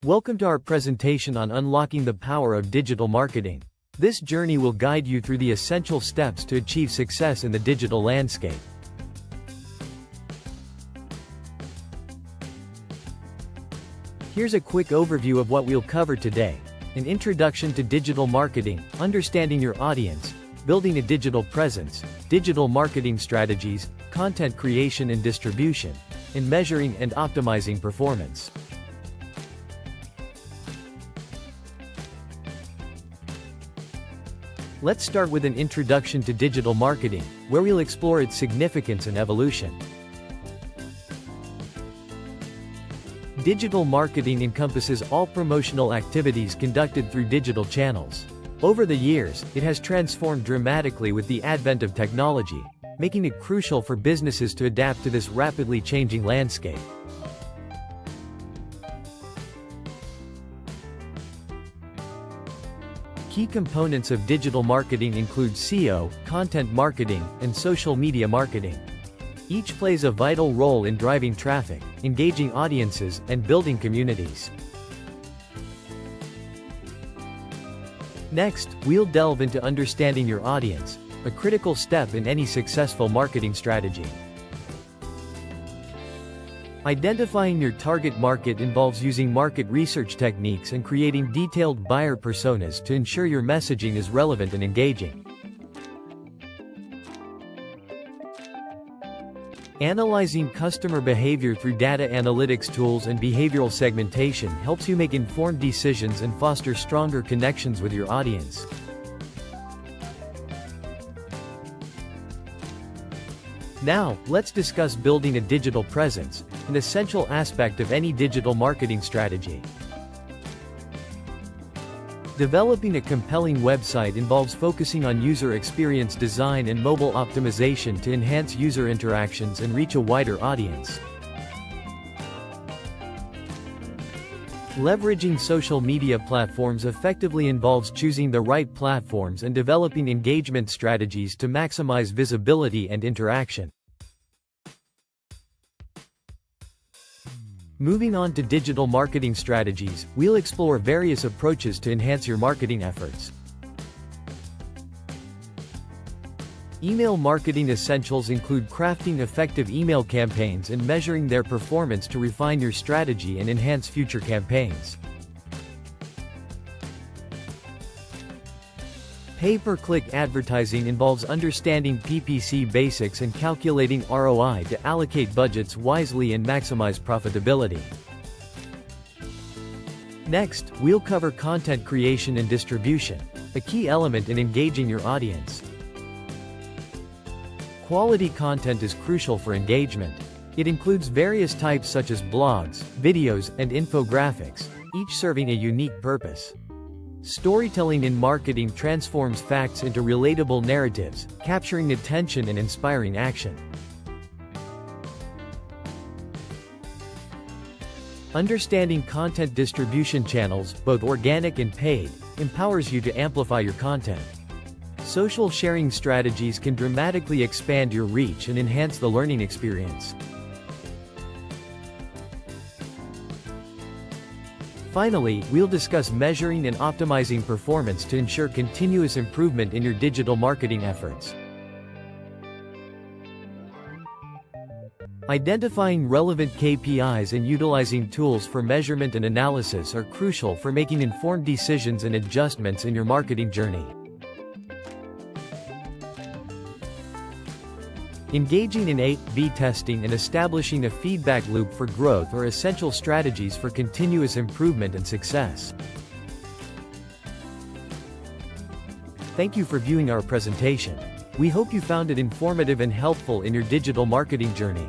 Welcome to our presentation on unlocking the power of digital marketing. This journey will guide you through the essential steps to achieve success in the digital landscape. Here's a quick overview of what we'll cover today. An introduction to digital marketing, understanding your audience, building a digital presence, digital marketing strategies, content creation and distribution, and measuring and optimizing performance. Let's start with an introduction to digital marketing, where we'll explore its significance and evolution. Digital marketing encompasses all promotional activities conducted through digital channels. Over the years, it has transformed dramatically with the advent of technology, making it crucial for businesses to adapt to this rapidly changing landscape. Key components of digital marketing include SEO, content marketing, and social media marketing. Each plays a vital role in driving traffic, engaging audiences, and building communities. Next, we'll delve into understanding your audience, a critical step in any successful marketing strategy. Identifying your target market involves using market research techniques and creating detailed buyer personas to ensure your messaging is relevant and engaging. Analyzing customer behavior through data analytics tools and behavioral segmentation helps you make informed decisions and foster stronger connections with your audience. Now, let's discuss building a digital presence, an essential aspect of any digital marketing strategy. Developing a compelling website involves focusing on user experience design and mobile optimization to enhance user interactions and reach a wider audience. Leveraging social media platforms effectively involves choosing the right platforms and developing engagement strategies to maximize visibility and interaction. Moving on to digital marketing strategies, we'll explore various approaches to enhance your marketing efforts. Email marketing essentials include crafting effective email campaigns and measuring their performance to refine your strategy and enhance future campaigns. Pay-per-click advertising involves understanding PPC basics and calculating ROI to allocate budgets wisely and maximize profitability. Next, we'll cover content creation and distribution, a key element in engaging your audience. Quality content is crucial for engagement. It includes various types such as blogs, videos, and infographics, each serving a unique purpose. Storytelling in marketing transforms facts into relatable narratives, capturing attention and inspiring action. Understanding content distribution channels, both organic and paid, empowers you to amplify your content. Social sharing strategies can dramatically expand your reach and enhance the learning experience. Finally, we'll discuss measuring and optimizing performance to ensure continuous improvement in your digital marketing efforts. Identifying relevant KPIs and utilizing tools for measurement and analysis are crucial for making informed decisions and adjustments in your marketing journey. Engaging in A/B testing and establishing a feedback loop for growth are essential strategies for continuous improvement and success. Thank you for viewing our presentation. We hope you found it informative and helpful in your digital marketing journey.